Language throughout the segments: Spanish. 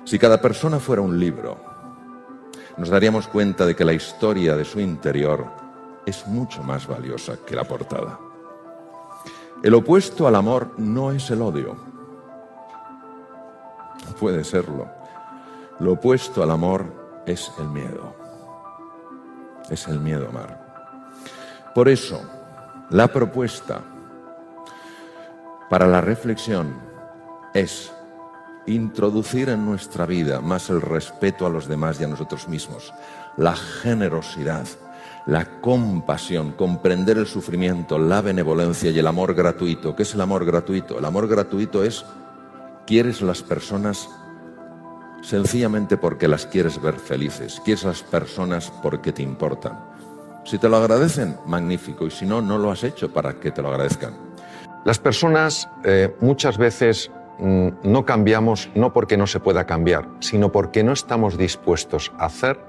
Si cada persona fuera un libro, nos daríamos cuenta de que la historia de su interior es mucho más valiosa que la portada. El opuesto al amor no es el odio. Puede serlo. Lo opuesto al amor es el miedo. Es el miedo a amar. Por eso, la propuesta para la reflexión es introducir en nuestra vida más el respeto a los demás y a nosotros mismos, la generosidad, la compasión, comprender el sufrimiento, la benevolencia y el amor gratuito. ¿Qué es el amor gratuito? El amor gratuito es: quieres a las personas sencillamente porque las quieres ver felices, quieres a las personas porque te importan. Si te lo agradecen, magnífico, y si no, no lo has hecho para que te lo agradezcan. Las personas muchas veces no cambiamos no porque no se pueda cambiar, sino porque no estamos dispuestos a hacer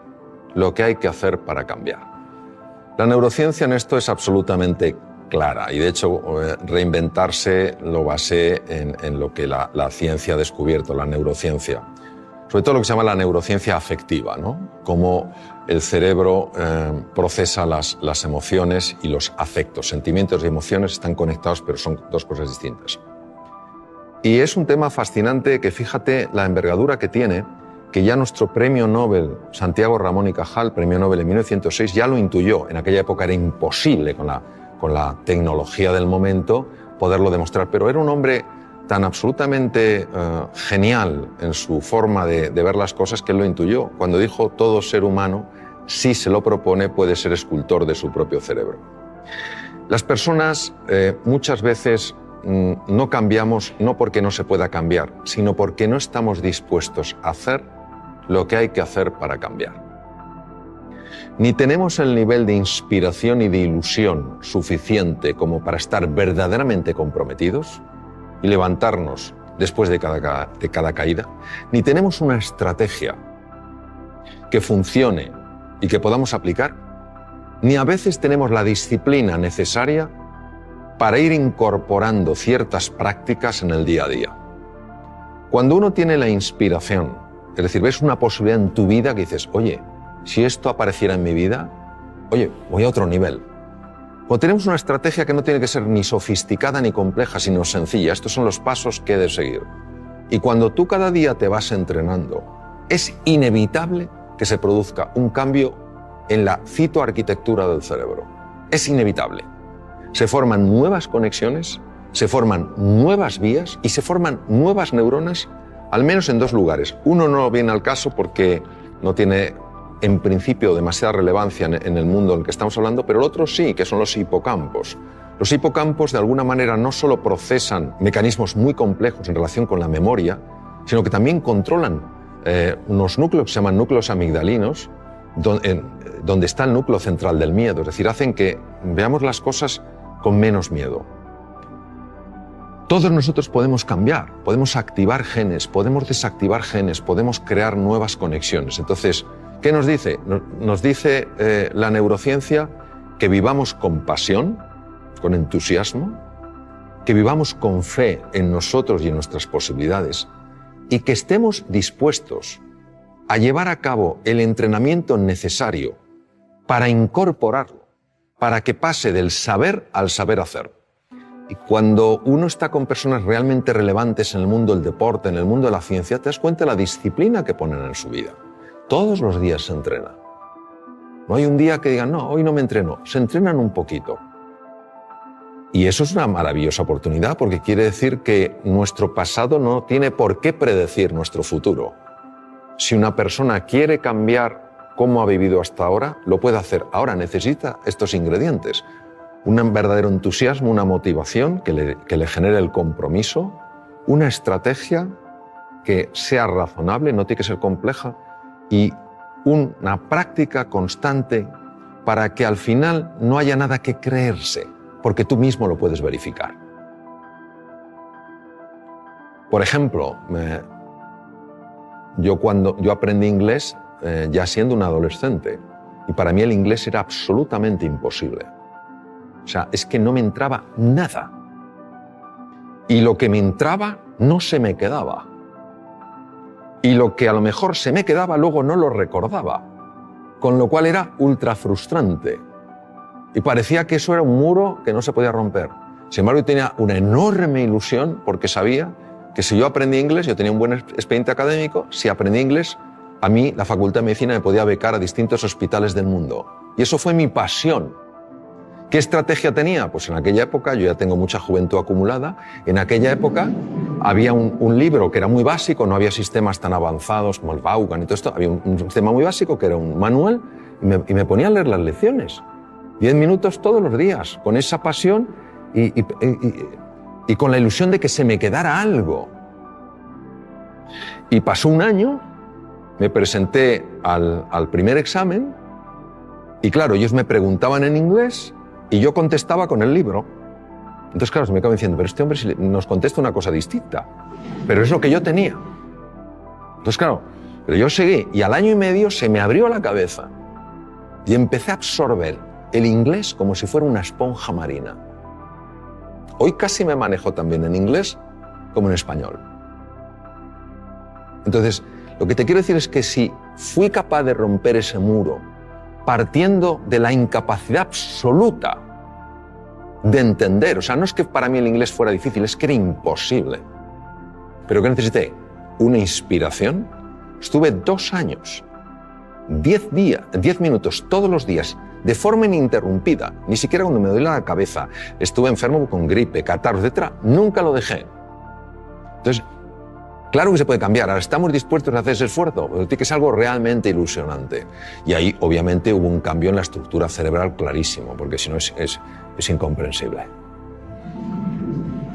lo que hay que hacer para cambiar. La neurociencia en esto es absolutamente clara y de hecho reinventarse lo basé en lo que la ciencia ha descubierto, la neurociencia. Sobre todo lo que se llama la neurociencia afectiva, ¿no? Cómo el cerebro procesa las emociones y los afectos. Sentimientos y emociones están conectados, pero son dos cosas distintas. Y es un tema fascinante que, fíjate la envergadura que tiene, que ya nuestro premio Nobel, Santiago Ramón y Cajal, premio Nobel en 1906, ya lo intuyó. En aquella época era imposible con la tecnología del momento poderlo demostrar, pero era un hombre tan absolutamente genial en su forma de ver las cosas que él lo intuyó. Cuando dijo: todo ser humano, si se lo propone, puede ser escultor de su propio cerebro. Las personas muchas veces no cambiamos no porque no se pueda cambiar, sino porque no estamos dispuestos a hacer lo que hay que hacer para cambiar. Ni tenemos el nivel de inspiración y de ilusión suficiente como para estar verdaderamente comprometidos y levantarnos después de cada caída, ni tenemos una estrategia que funcione y que podamos aplicar, ni a veces tenemos la disciplina necesaria para ir incorporando ciertas prácticas en el día a día. Cuando uno tiene la inspiración, es decir, ves una posibilidad en tu vida que dices: oye, si esto apareciera en mi vida, oye, voy a otro nivel. Cuando tenemos una estrategia que no tiene que ser ni sofisticada ni compleja, sino sencilla, estos son los pasos que he de seguir. Y cuando tú cada día te vas entrenando, es inevitable que se produzca un cambio en la citoarquitectura del cerebro. Es inevitable. Se forman nuevas conexiones, se forman nuevas vías y se forman nuevas neuronas, al menos en dos lugares. Uno no viene al caso porque no tiene en principio demasiada relevancia en el mundo en el que estamos hablando, pero el otro sí, que son los hipocampos. Los hipocampos de alguna manera no solo procesan mecanismos muy complejos en relación con la memoria, sino que también controlan unos núcleos que se llaman núcleos amigdalinos, donde está el núcleo central del miedo, es decir, hacen que veamos las cosas con menos miedo. Todos nosotros podemos cambiar, podemos activar genes, podemos desactivar genes, podemos crear nuevas conexiones. Entonces, ¿qué nos dice? Nos dice la neurociencia que vivamos con pasión, con entusiasmo, que vivamos con fe en nosotros y en nuestras posibilidades y que estemos dispuestos a llevar a cabo el entrenamiento necesario para incorporarlo, para que pase del saber al saber hacer. Y cuando uno está con personas realmente relevantes en el mundo del deporte, en el mundo de la ciencia, te das cuenta de la disciplina que ponen en su vida. Todos los días se entrena. No hay un día que digan: no, hoy no me entreno. Se entrenan un poquito. Y eso es una maravillosa oportunidad, porque quiere decir que nuestro pasado no tiene por qué predecir nuestro futuro. Si una persona quiere cambiar cómo ha vivido hasta ahora, lo puede hacer. Ahora necesita estos ingredientes: un verdadero entusiasmo, una motivación que le genere el compromiso, una estrategia que sea razonable, no tiene que ser compleja, y una práctica constante para que al final no haya nada que creerse, porque tú mismo lo puedes verificar. Por ejemplo, yo aprendí inglés ya siendo un adolescente, y para mí el inglés era absolutamente imposible. O sea, es que no me entraba nada. Y lo que me entraba no se me quedaba. y lo que a lo mejor se me quedaba luego no lo recordaba, con lo cual era ultra frustrante y parecía que eso era un muro que no se podía romper. Sin embargo, yo tenía una enorme ilusión porque sabía que si yo aprendí inglés, yo tenía un buen expediente académico, si aprendí inglés, a mí la Facultad de Medicina me podía becar a distintos hospitales del mundo. Y eso fue mi pasión. ¿Qué estrategia tenía? Pues en aquella época, yo ya tengo mucha juventud acumulada, en aquella época había un libro que era muy básico, no había sistemas tan avanzados como el Vaughan y todo esto, había un sistema muy básico que era un manual y me ponía a leer las lecciones. 10 minutos todos los días, con esa pasión y con la ilusión de que se me quedara algo. Y pasó un año, me presenté al primer examen y claro, ellos me preguntaban en inglés y yo contestaba con el libro. Entonces, claro, se me acaba diciendo, pero este hombre si nos contesta una cosa distinta. Pero es lo que yo tenía. Entonces, claro, pero yo seguí y al año y medio se me abrió la cabeza y empecé a absorber el inglés como si fuera una esponja marina. Hoy casi me manejo también en inglés como en español. Entonces, lo que te quiero decir es que si fui capaz de romper ese muro partiendo de la incapacidad absoluta de entender, o sea, no es que para mí el inglés fuera difícil, es que era imposible, pero que necesité una inspiración. Estuve 2 años, 10 minutos todos los días, de forma ininterrumpida, ni siquiera cuando me dolía la cabeza, estuve enfermo con gripe, catarro, etc., nunca lo dejé. Entonces, claro que se puede cambiar, ahora estamos dispuestos a hacer ese esfuerzo, pero tiene que ser algo realmente ilusionante. Y ahí, obviamente, hubo un cambio en la estructura cerebral clarísimo, porque si no es incomprensible.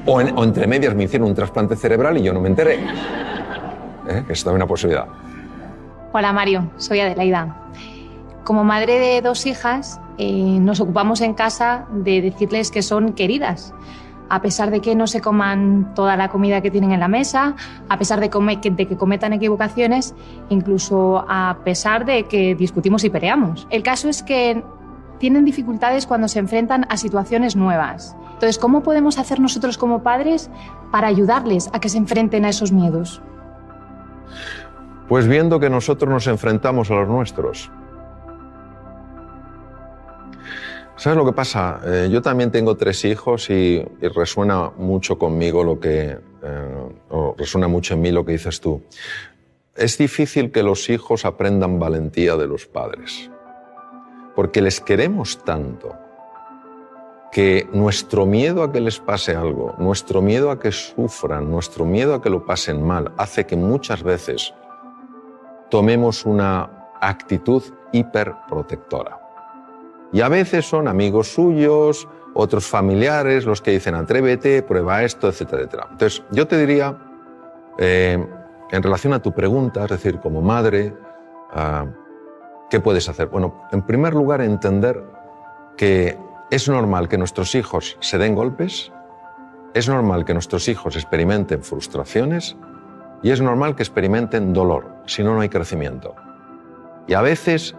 O entre medias me hicieron un trasplante cerebral y yo no me enteré. Que es también una posibilidad. Hola Mario, soy Adelaida. Como madre de 2 hijas, nos ocupamos en casa de decirles que son queridas. A pesar de que no se coman toda la comida que tienen en la mesa, a pesar de que cometan equivocaciones, incluso a pesar de que discutimos y peleamos. El caso es que tienen dificultades cuando se enfrentan a situaciones nuevas. Entonces, ¿cómo podemos hacer nosotros como padres para ayudarles a que se enfrenten a esos miedos? Pues viendo que nosotros nos enfrentamos a los nuestros. ¿Sabes lo que pasa? Yo también tengo 3 hijos y resuena mucho conmigo o resuena mucho en mí lo que dices tú. Es difícil que los hijos aprendan valentía de los padres, porque les queremos tanto que nuestro miedo a que les pase algo, nuestro miedo a que sufran, nuestro miedo a que lo pasen mal, hace que muchas veces tomemos una actitud hiperprotectora. Y a veces son amigos suyos, otros familiares, los que dicen atrévete, prueba esto, etcétera, etcétera. Entonces, yo te diría, en relación a tu pregunta, es decir, como madre, ¿qué puedes hacer? Bueno, en primer lugar, entender que es normal que nuestros hijos se den golpes, es normal que nuestros hijos experimenten frustraciones y es normal que experimenten dolor, si no, no hay crecimiento. Y a veces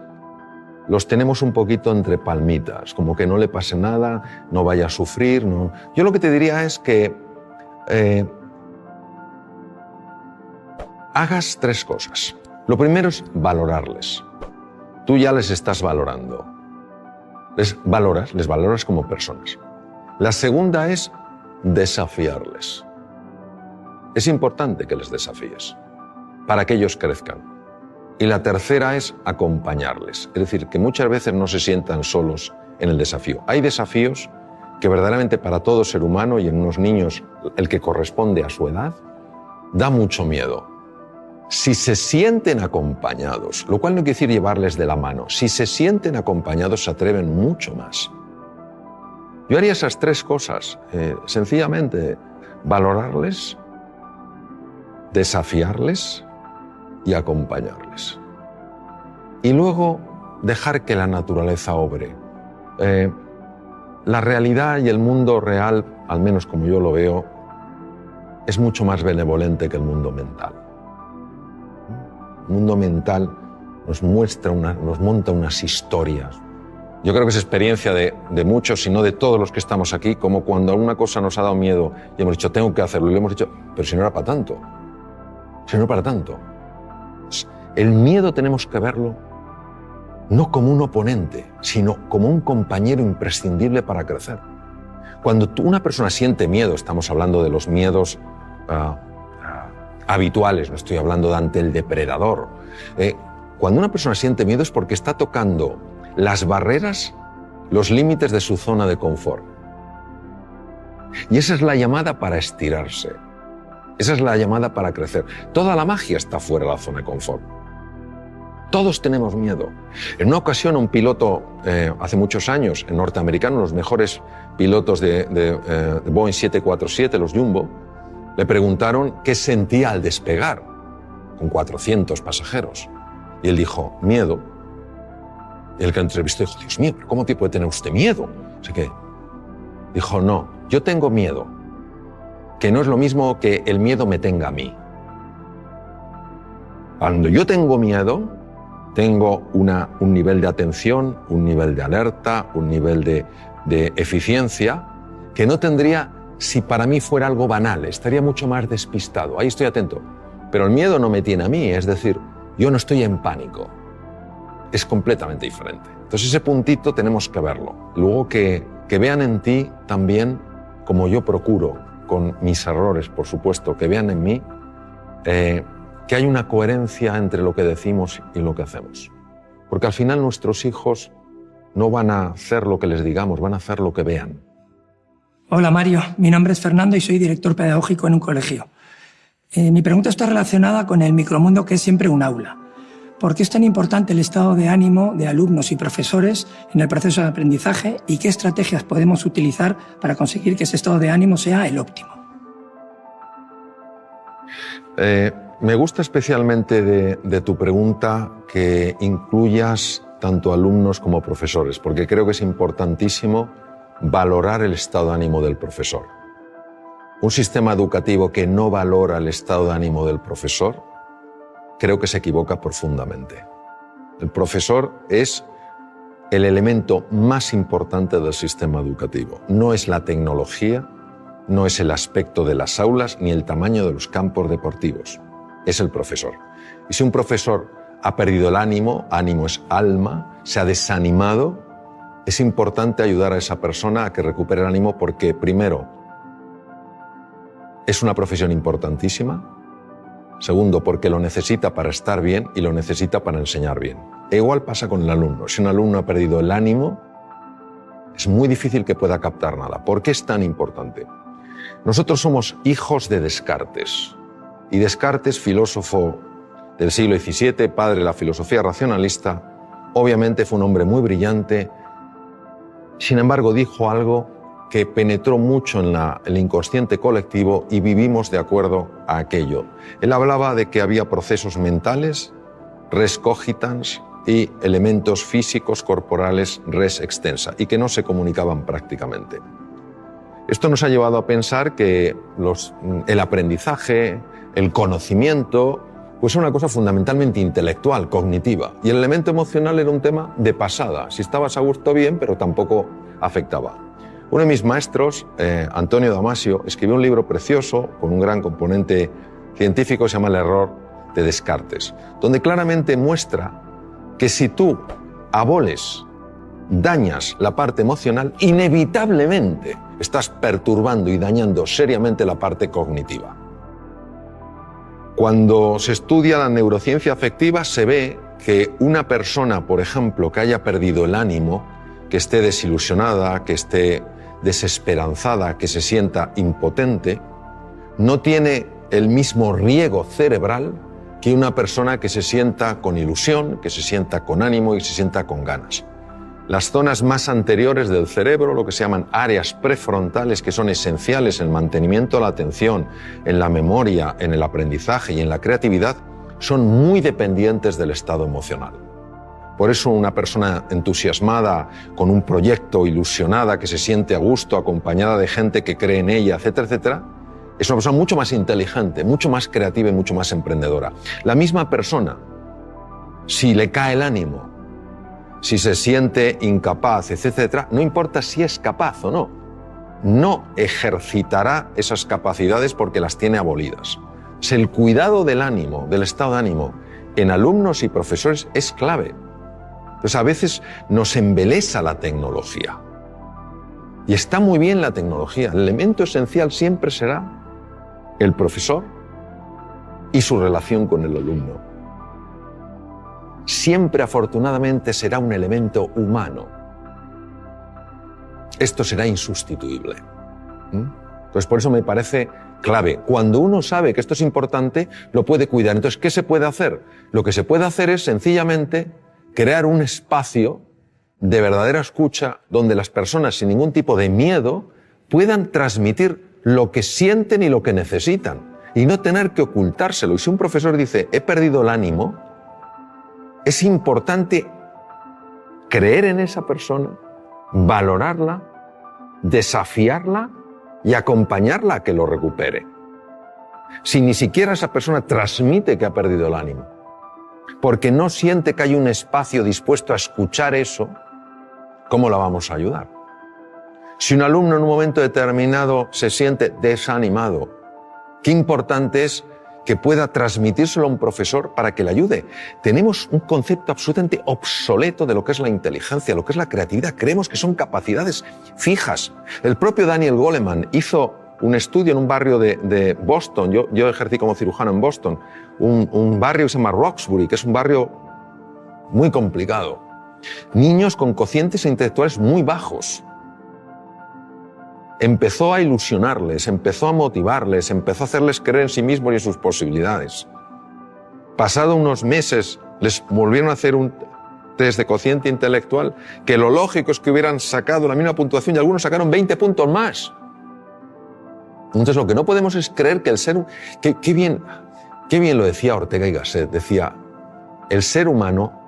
los tenemos un poquito entre palmitas, como que no le pase nada, no vaya a sufrir. No. Yo lo que te diría es que hagas 3 cosas. Lo primero es valorarles. Tú ya les estás valorando. Les valoras como personas. La segunda es desafiarles. Es importante que les desafíes para que ellos crezcan. Y la tercera es acompañarles, es decir, que muchas veces no se sientan solos en el desafío. Hay desafíos que verdaderamente para todo ser humano y en unos niños el que corresponde a su edad, da mucho miedo. Si se sienten acompañados, lo cual no quiere decir llevarles de la mano, si se sienten acompañados se atreven mucho más. Yo haría esas 3 cosas, sencillamente valorarles, desafiarles y acompañarles. Y luego dejar que la naturaleza obre. La realidad y el mundo real, al menos como yo lo veo, es mucho más benevolente que el mundo mental. El mundo mental nos monta unas historias. Yo creo que es experiencia de muchos, si no de todos los que estamos aquí, como cuando alguna cosa nos ha dado miedo y hemos dicho, tengo que hacerlo, y le hemos dicho, pero si no era para tanto, si no era para tanto. El miedo tenemos que verlo no como un oponente, sino como un compañero imprescindible para crecer. Cuando una persona siente miedo, estamos hablando de los miedos habituales, no estoy hablando de ante el depredador. Cuando una persona siente miedo es porque está tocando las barreras, los límites de su zona de confort. Y esa es la llamada para estirarse. Esa es la llamada para crecer. Toda la magia está fuera de la zona de confort. Todos tenemos miedo. En una ocasión, un piloto, hace muchos años, norteamericano, los mejores pilotos de Boeing 747, los Jumbo, le preguntaron qué sentía al despegar con 400 pasajeros. Y él dijo, miedo. Y el que entrevistó dijo, Dios mío, ¿pero cómo puede tener usted miedo? Así que dijo, no, yo tengo miedo, que no es lo mismo que el miedo me tenga a mí. Cuando yo tengo miedo, tengo un nivel de atención, un nivel de alerta, un nivel de eficiencia que no tendría si para mí fuera algo banal, estaría mucho más despistado. Ahí estoy atento. Pero el miedo no me tiene a mí, es decir, yo no estoy en pánico. Es completamente diferente. Entonces ese puntito tenemos que verlo. Luego que vean en ti también, como yo procuro, con mis errores, por supuesto, que vean en mí que hay una coherencia entre lo que decimos y lo que hacemos. Porque al final nuestros hijos no van a hacer lo que les digamos, van a hacer lo que vean. Hola Mario, mi nombre es Fernando y soy director pedagógico en un colegio. Mi pregunta está relacionada con el micromundo que es siempre un aula. ¿Por qué es tan importante el estado de ánimo de alumnos y profesores en el proceso de aprendizaje y qué estrategias podemos utilizar para conseguir que ese estado de ánimo sea el óptimo? Me gusta especialmente de tu pregunta que incluyas tanto alumnos como profesores, porque creo que es importantísimo valorar el estado de ánimo del profesor. Un sistema educativo que no valora el estado de ánimo del profesor, creo que se equivoca profundamente. El profesor es el elemento más importante del sistema educativo. No es la tecnología, no es el aspecto de las aulas ni el tamaño de los campos deportivos. Es el profesor. Y si un profesor ha perdido el ánimo, ánimo es alma, se ha desanimado, es importante ayudar a esa persona a que recupere el ánimo porque, primero, es una profesión importantísima. Segundo, porque lo necesita para estar bien y lo necesita para enseñar bien. E igual pasa con el alumno. Si un alumno ha perdido el ánimo, es muy difícil que pueda captar nada. ¿Por qué es tan importante? Nosotros somos hijos de Descartes. Y Descartes, filósofo del siglo XVII, padre de la filosofía racionalista, obviamente fue un hombre muy brillante. Sin embargo, dijo algo que penetró mucho en el inconsciente colectivo y vivimos de acuerdo a aquello. Él hablaba de que había procesos mentales, res cogitans, y elementos físicos corporales, res extensa, y que no se comunicaban prácticamente. Esto nos ha llevado a pensar que el aprendizaje, el conocimiento, pues es una cosa fundamentalmente intelectual, cognitiva, y el elemento emocional era un tema de pasada. Si estabas a gusto, bien, pero tampoco afectaba. Uno de mis maestros, Antonio Damasio, escribió un libro precioso con un gran componente científico, se llama El error de Descartes, donde claramente muestra que si tú aboles, dañas la parte emocional, inevitablemente estás perturbando y dañando seriamente la parte cognitiva. Cuando se estudia la neurociencia afectiva, se ve que una persona, por ejemplo, que haya perdido el ánimo, que esté desilusionada, que esté desesperanzada, que se sienta impotente, no tiene el mismo riego cerebral que una persona que se sienta con ilusión, que se sienta con ánimo y se sienta con ganas. Las zonas más anteriores del cerebro, lo que se llaman áreas prefrontales, que son esenciales en el mantenimiento de la atención, en la memoria, en el aprendizaje y en la creatividad, son muy dependientes del estado emocional. Por eso una persona entusiasmada, con un proyecto, ilusionada, que se siente a gusto, acompañada de gente que cree en ella, etcétera, etcétera, es una persona mucho más inteligente, mucho más creativa y mucho más emprendedora. La misma persona, si le cae el ánimo, si se siente incapaz, etcétera, no importa si es capaz o no, no ejercitará esas capacidades porque las tiene abolidas. Es el cuidado del ánimo, del estado de ánimo, en alumnos y profesores es clave. Entonces, a veces nos embelesa la tecnología. Y está muy bien la tecnología. El elemento esencial siempre será el profesor y su relación con el alumno. Siempre, afortunadamente, será un elemento humano. Esto será insustituible. Entonces, por eso me parece clave. Cuando uno sabe que esto es importante, lo puede cuidar. Entonces, ¿qué se puede hacer? Lo que se puede hacer es sencillamente crear un espacio de verdadera escucha donde las personas sin ningún tipo de miedo puedan transmitir lo que sienten y lo que necesitan y no tener que ocultárselo. Y si un profesor dice, he perdido el ánimo, es importante creer en esa persona, valorarla, desafiarla y acompañarla a que lo recupere. Si ni siquiera esa persona transmite que ha perdido el ánimo, porque no siente que hay un espacio dispuesto a escuchar eso, ¿cómo la vamos a ayudar? Si un alumno en un momento determinado se siente desanimado, qué importante es que pueda transmitírselo a un profesor para que le ayude. Tenemos un concepto absolutamente obsoleto de lo que es la inteligencia, lo que es la creatividad. Creemos que son capacidades fijas. El propio Daniel Goleman hizo un estudio en un barrio de Boston. Yo ejercí como cirujano en Boston. Un barrio que se llama Roxbury, que es un barrio muy complicado. Niños con cocientes intelectuales muy bajos. Empezó a ilusionarles, empezó a motivarles, empezó a hacerles creer en sí mismos y en sus posibilidades. Pasado unos meses, les volvieron a hacer un test de cociente intelectual, que lo lógico es que hubieran sacado la misma puntuación y algunos sacaron 20 puntos más. Entonces, lo que no podemos es creer que el ser... Qué bien lo decía Ortega y Gasset. Decía, el ser humano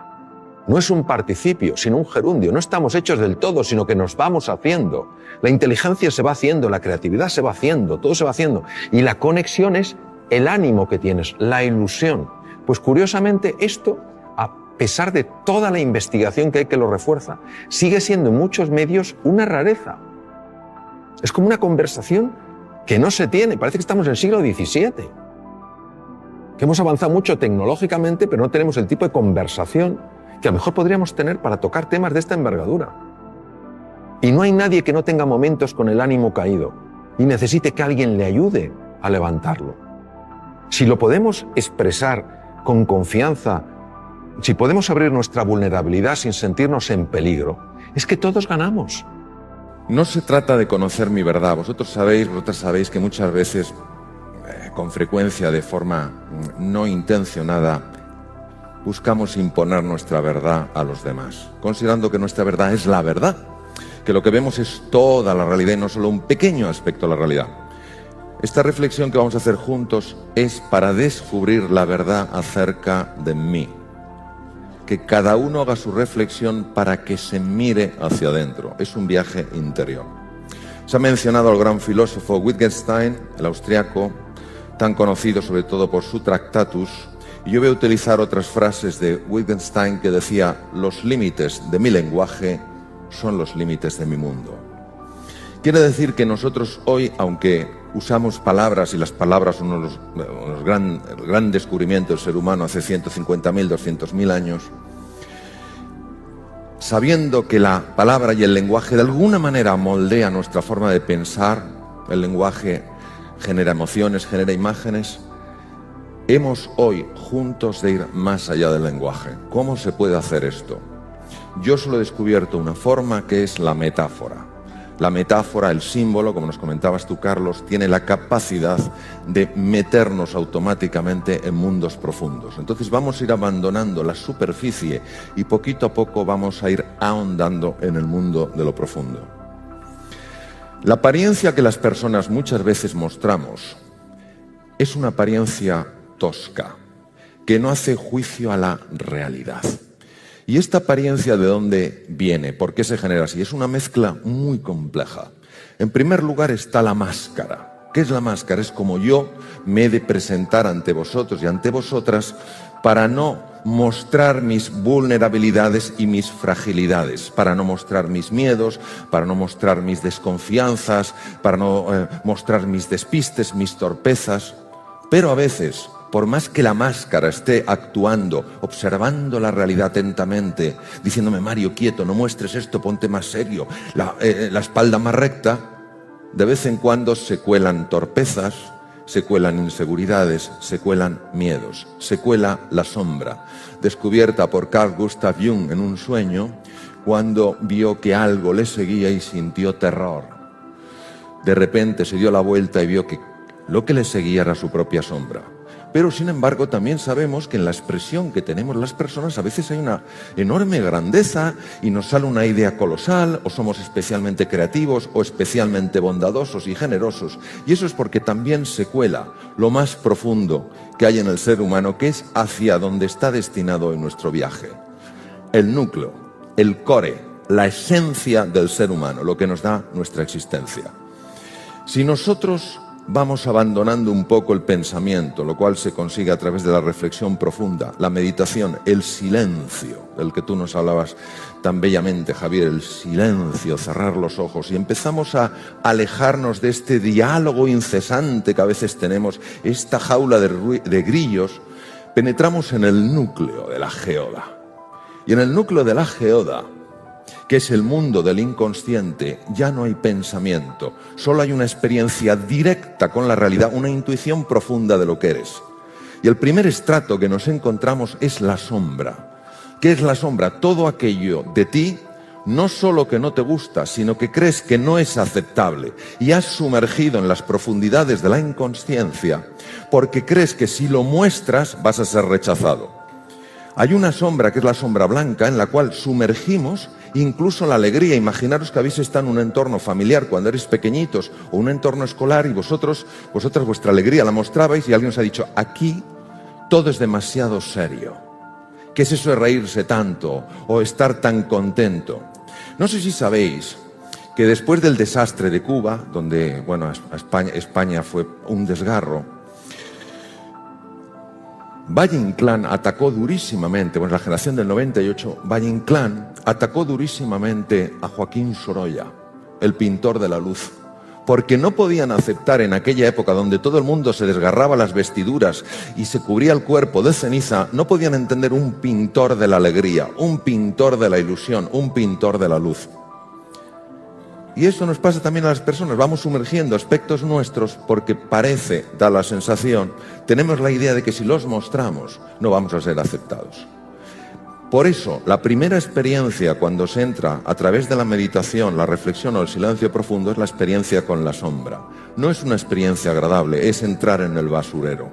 no es un participio, sino un gerundio. No estamos hechos del todo, sino que nos vamos haciendo. La inteligencia se va haciendo, la creatividad se va haciendo, todo se va haciendo. Y la conexión es el ánimo que tienes, la ilusión. Pues curiosamente esto, a pesar de toda la investigación que hay que lo refuerza, sigue siendo en muchos medios una rareza. Es como una conversación que no se tiene. Parece que estamos en el siglo XVII. Que hemos avanzado mucho tecnológicamente, pero no tenemos el tipo de conversación que a lo mejor podríamos tener para tocar temas de esta envergadura. Y no hay nadie que no tenga momentos con el ánimo caído y necesite que alguien le ayude a levantarlo. Si lo podemos expresar con confianza, si podemos abrir nuestra vulnerabilidad sin sentirnos en peligro, es que todos ganamos. No se trata de conocer mi verdad. Vosotras sabéis que muchas veces, con frecuencia, de forma no intencionada, buscamos imponer nuestra verdad a los demás, considerando que nuestra verdad es la verdad, que lo que vemos es toda la realidad y no solo un pequeño aspecto de la realidad. Esta reflexión que vamos a hacer juntos es para descubrir la verdad acerca de mí. Que cada uno haga su reflexión para que se mire hacia adentro. Es un viaje interior. Se ha mencionado al gran filósofo Wittgenstein, el austriaco, tan conocido sobre todo por su Tractatus. Y yo voy a utilizar otras frases de Wittgenstein que decía: los límites de mi lenguaje son los límites de mi mundo. Quiere decir que nosotros hoy, aunque usamos palabras, y las palabras son el gran descubrimiento del ser humano hace 150.000, 200.000 años, sabiendo que la palabra y el lenguaje de alguna manera moldea nuestra forma de pensar, el lenguaje genera emociones, genera imágenes, hemos hoy juntos de ir más allá del lenguaje. ¿Cómo se puede hacer esto? Yo solo he descubierto una forma, que es la metáfora. La metáfora, el símbolo, como nos comentabas tú, Carlos, tiene la capacidad de meternos automáticamente en mundos profundos. Entonces vamos a ir abandonando la superficie y poquito a poco vamos a ir ahondando en el mundo de lo profundo. La apariencia que las personas muchas veces mostramos es una apariencia tosca, que no hace juicio a la realidad. ¿Y esta apariencia de dónde viene? ¿Por qué se genera así? Es una mezcla muy compleja. En primer lugar está la máscara. ¿Qué es la máscara? Es como yo me he de presentar ante vosotros y ante vosotras para no mostrar mis vulnerabilidades y mis fragilidades, para no mostrar mis miedos, para no mostrar mis desconfianzas, para no mostrar mis despistes, mis torpezas. Pero a veces, por más que la máscara esté actuando, observando la realidad atentamente, diciéndome, Mario, quieto, no muestres esto, ponte más serio, la espalda más recta, de vez en cuando se cuelan torpezas, se cuelan inseguridades, se cuelan miedos, se cuela la sombra, descubierta por Carl Gustav Jung en un sueño, cuando vio que algo le seguía y sintió terror. De repente se dio la vuelta y vio que lo que le seguía era su propia sombra. Pero, sin embargo, también sabemos que en la expresión que tenemos las personas a veces hay una enorme grandeza y nos sale una idea colosal, o somos especialmente creativos o especialmente bondadosos y generosos. Y eso es porque también se cuela lo más profundo que hay en el ser humano, que es hacia donde está destinado en nuestro viaje. El núcleo, el core, la esencia del ser humano, lo que nos da nuestra existencia. Si nosotros vamos abandonando un poco el pensamiento, lo cual se consigue a través de la reflexión profunda, la meditación, el silencio, del que tú nos hablabas tan bellamente, Javier, el silencio, cerrar los ojos, y empezamos a alejarnos de este diálogo incesante que a veces tenemos, esta jaula de grillos, penetramos en el núcleo de la geoda. Y en el núcleo de la geoda, que es el mundo del inconsciente, ya no hay pensamiento, solo hay una experiencia directa con la realidad, una intuición profunda de lo que eres. Y el primer estrato que nos encontramos es la sombra. ¿Qué es la sombra? Todo aquello de ti, no solo que no te gusta, sino que crees que no es aceptable y has sumergido en las profundidades de la inconsciencia porque crees que si lo muestras vas a ser rechazado. Hay una sombra que es la sombra blanca en la cual sumergimos incluso la alegría. Imaginaros que habéis estado en un entorno familiar cuando erais pequeñitos o un entorno escolar y vosotras vuestra alegría la mostrabais y alguien os ha dicho, aquí todo es demasiado serio. ¿Qué es eso de reírse tanto o estar tan contento? No sé si sabéis que después del desastre de Cuba, donde España fue un desgarro, Valle Inclán atacó durísimamente, la generación del 98, Valle Inclán atacó durísimamente a Joaquín Sorolla, el pintor de la luz, porque no podían aceptar en aquella época donde todo el mundo se desgarraba las vestiduras y se cubría el cuerpo de ceniza, no podían entender un pintor de la alegría, un pintor de la ilusión, un pintor de la luz. Y eso nos pasa también a las personas, vamos sumergiendo aspectos nuestros porque parece, da la sensación, tenemos la idea de que si los mostramos no vamos a ser aceptados. Por eso, la primera experiencia cuando se entra a través de la meditación, la reflexión o el silencio profundo es la experiencia con la sombra. No es una experiencia agradable, es entrar en el basurero.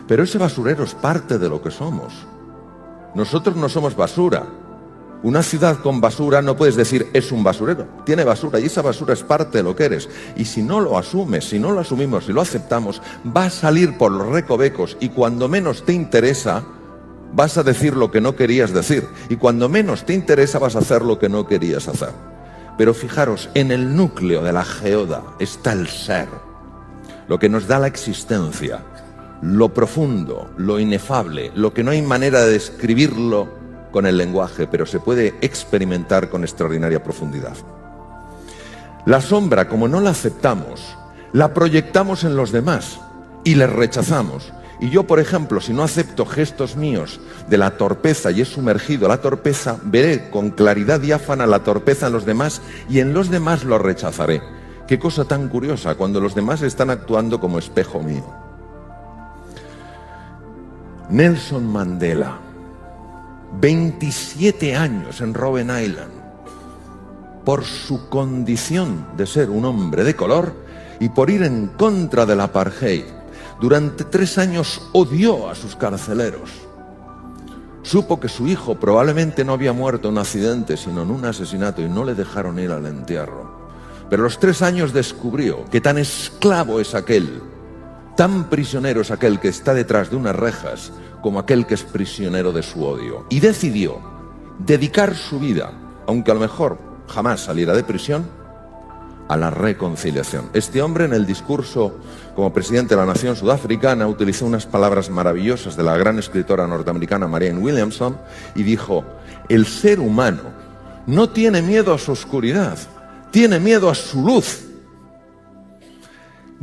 Pero ese basurero es parte de lo que somos. Nosotros no somos basura. Una ciudad con basura no puedes decir es un basurero, tiene basura y esa basura es parte de lo que eres. Y si no lo asumes, si no lo asumimos, si lo aceptamos, va a salir por los recovecos y cuando menos te interesa vas a decir lo que no querías decir y cuando menos te interesa vas a hacer lo que no querías hacer. Pero fijaros, en el núcleo de la geoda está el ser, lo que nos da la existencia, lo profundo, lo inefable, lo que no hay manera de describirlo con el lenguaje, pero se puede experimentar con extraordinaria profundidad. La sombra, como no la aceptamos, la proyectamos en los demás y les rechazamos. Y yo, por ejemplo, si no acepto gestos míos de la torpeza y he sumergido la torpeza, veré con claridad diáfana la torpeza en los demás y en los demás lo rechazaré. Qué cosa tan curiosa, cuando los demás están actuando como espejo mío. Nelson Mandela, 27 años en Robben Island, por su condición de ser un hombre de color y por ir en contra del apartheid. Durante 3 años odió a sus carceleros. Supo que su hijo probablemente no había muerto en un accidente, sino en un asesinato y no le dejaron ir al entierro. Pero a los 3 años descubrió que tan esclavo es aquel, tan prisionero es aquel que está detrás de unas rejas como aquel que es prisionero de su odio. Y decidió dedicar su vida, aunque a lo mejor jamás saliera de prisión, a la reconciliación. Este hombre en el discurso como presidente de la nación sudafricana utilizó unas palabras maravillosas de la gran escritora norteamericana Marianne Williamson y dijo: el ser humano no tiene miedo a su oscuridad, tiene miedo a su luz.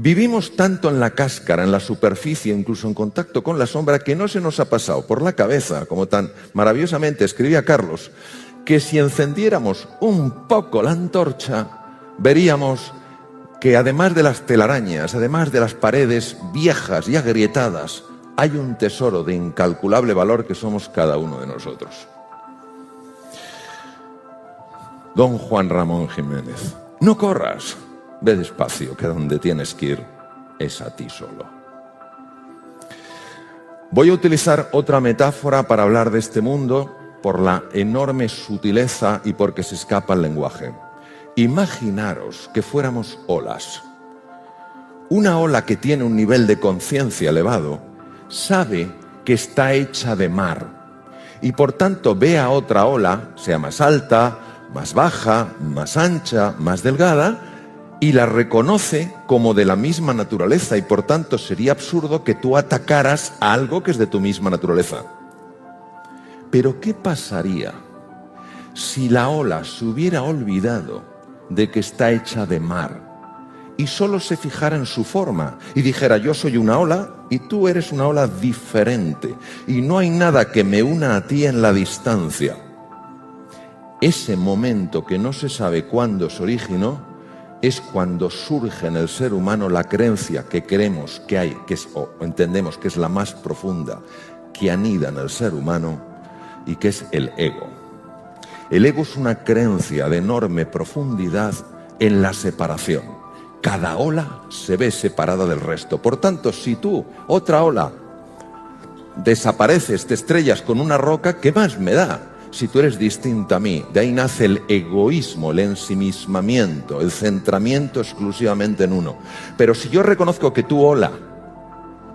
Vivimos tanto en la cáscara, en la superficie, incluso en contacto con la sombra, que no se nos ha pasado por la cabeza, como tan maravillosamente escribía Carlos, que si encendiéramos un poco la antorcha, veríamos que además de las telarañas, además de las paredes viejas y agrietadas, hay un tesoro de incalculable valor que somos cada uno de nosotros. Don Juan Ramón Jiménez, no corras, ve despacio, que donde tienes que ir es a ti solo. Voy a utilizar otra metáfora para hablar de este mundo por la enorme sutileza y porque se escapa el lenguaje. Imaginaros que fuéramos olas. Una ola que tiene un nivel de conciencia elevado sabe que está hecha de mar y por tanto ve a otra ola, sea más alta, más baja, más ancha, más delgada, y la reconoce como de la misma naturaleza y por tanto sería absurdo que tú atacaras a algo que es de tu misma naturaleza. Pero ¿qué pasaría si la ola se hubiera olvidado de que está hecha de mar y solo se fijara en su forma y dijera: yo soy una ola y tú eres una ola diferente y no hay nada que me una a ti en la distancia? Ese momento que no se sabe cuándo se originó es cuando surge en el ser humano la creencia que creemos que hay, o entendemos que es la más profunda, que anida en el ser humano, y que es el ego. El ego es una creencia de enorme profundidad en la separación. Cada ola se ve separada del resto. Por tanto, si tú, otra ola, desapareces, te estrellas con una roca, ¿qué más me da si tú eres distinta a mí? De ahí nace el egoísmo, el ensimismamiento, el centramiento exclusivamente en uno. Pero si yo reconozco que tú, ola,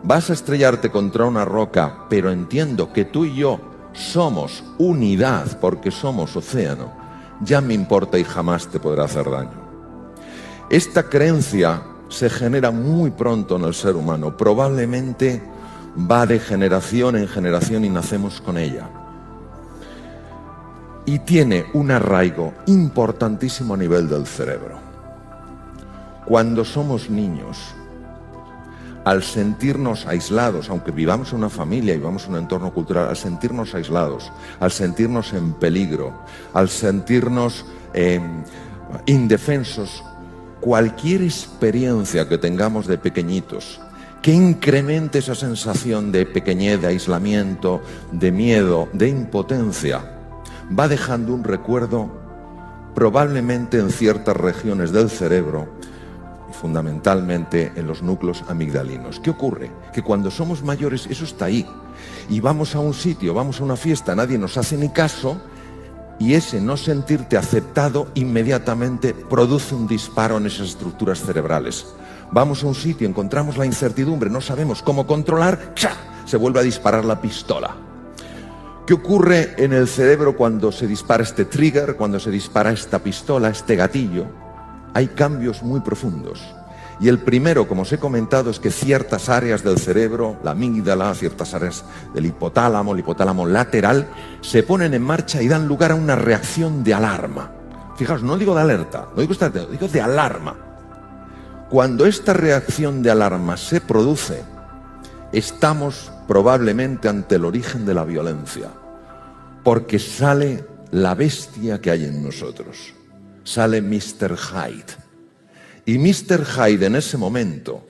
vas a estrellarte contra una roca, pero entiendo que tú y yo somos unidad porque somos océano, ya me importa y jamás te podrá hacer daño. Esta creencia se genera muy pronto en el ser humano, probablemente va de generación en generación y nacemos con ella. Y tiene un arraigo importantísimo a nivel del cerebro. Cuando somos niños, al sentirnos aislados, aunque vivamos en una familia y vivamos en un entorno cultural, al sentirnos aislados, al sentirnos en peligro, al sentirnos indefensos, cualquier experiencia que tengamos de pequeñitos que incremente esa sensación de pequeñez, de aislamiento, de miedo, de impotencia, va dejando un recuerdo probablemente en ciertas regiones del cerebro, fundamentalmente en los núcleos amigdalinos. ¿Qué ocurre? Que cuando somos mayores eso está ahí y vamos a un sitio, vamos a una fiesta, nadie nos hace ni caso y ese no sentirte aceptado inmediatamente produce un disparo en esas estructuras cerebrales. Vamos a un sitio, encontramos la incertidumbre, no sabemos cómo controlar, ¡cha!, se vuelve a disparar la pistola. ¿Qué ocurre en el cerebro cuando se dispara este trigger, cuando se dispara esta pistola, este gatillo? Hay cambios muy profundos. Y el primero, como os he comentado, es que ciertas áreas del cerebro, la amígdala, ciertas áreas del hipotálamo, el hipotálamo lateral, se ponen en marcha y dan lugar a una reacción de alarma. Fijaos, no digo de alerta, no digo de alarma. Cuando esta reacción de alarma se produce, estamos probablemente ante el origen de la violencia, porque sale la bestia que hay en nosotros. Sale Mr. Hyde. Y Mr. Hyde en ese momento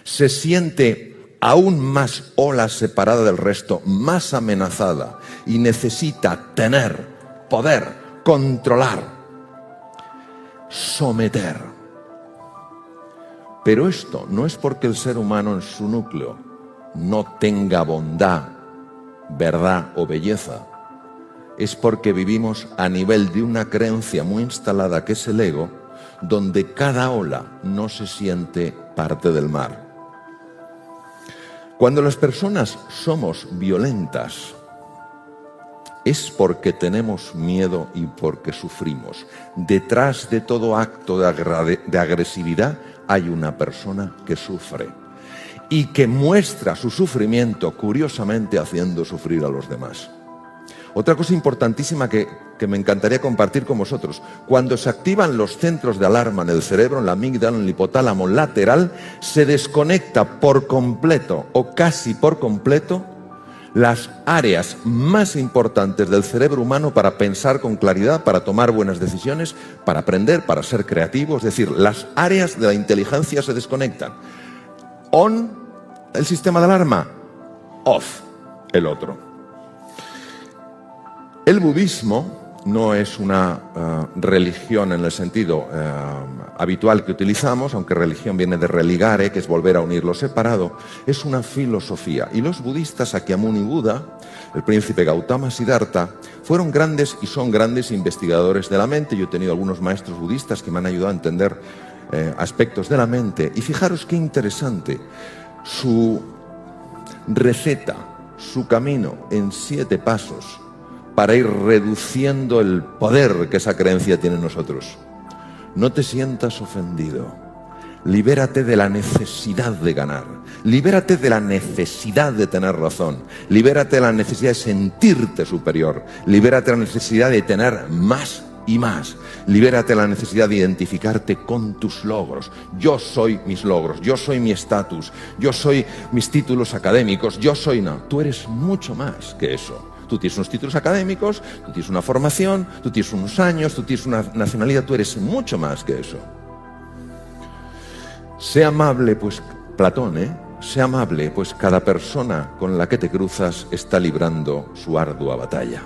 se siente aún más ola separada del resto, más amenazada y necesita tener, poder, controlar, someter. Pero esto no es porque el ser humano en su núcleo no tenga bondad, verdad o belleza. Es porque vivimos a nivel de una creencia muy instalada que es el ego, donde cada ola no se siente parte del mar. Cuando las personas somos violentas, es porque tenemos miedo y porque sufrimos. Detrás de todo acto de agresividad hay una persona que sufre y que muestra su sufrimiento, curiosamente, haciendo sufrir a los demás. Otra cosa importantísima que me encantaría compartir con vosotros. Cuando se activan los centros de alarma en el cerebro, en la amígdala, en el hipotálamo lateral, se desconecta por completo o casi por completo las áreas más importantes del cerebro humano para pensar con claridad, para tomar buenas decisiones, para aprender, para ser creativo. Es decir, las áreas de la inteligencia se desconectan. On, el sistema de alarma. Off, el otro. El budismo no es una religión en el sentido habitual que utilizamos, aunque religión viene de religare, que es volver a unir lo separado. Es una filosofía. Y los budistas, Sakyamuni Buda, el príncipe Gautama Siddhartha, fueron grandes y son grandes investigadores de la mente. Yo he tenido algunos maestros budistas que me han ayudado a entender aspectos de la mente. Y fijaros qué interesante. Su receta, su camino en 7 pasos para ir reduciendo el poder que esa creencia tiene en nosotros. No te sientas ofendido. Libérate de la necesidad de ganar. Libérate de la necesidad de tener razón. Libérate de la necesidad de sentirte superior. Libérate de la necesidad de tener más y más. Libérate de la necesidad de identificarte con tus logros. Yo soy mis logros, yo soy mi estatus, yo soy mis títulos académicos, yo soy... No, tú eres mucho más que eso. Tú tienes unos títulos académicos, tú tienes una formación, tú tienes unos años, tú tienes una nacionalidad, tú eres mucho más que eso. Sé amable, pues, Platón, sé amable, pues cada persona con la que te cruzas está librando su ardua batalla.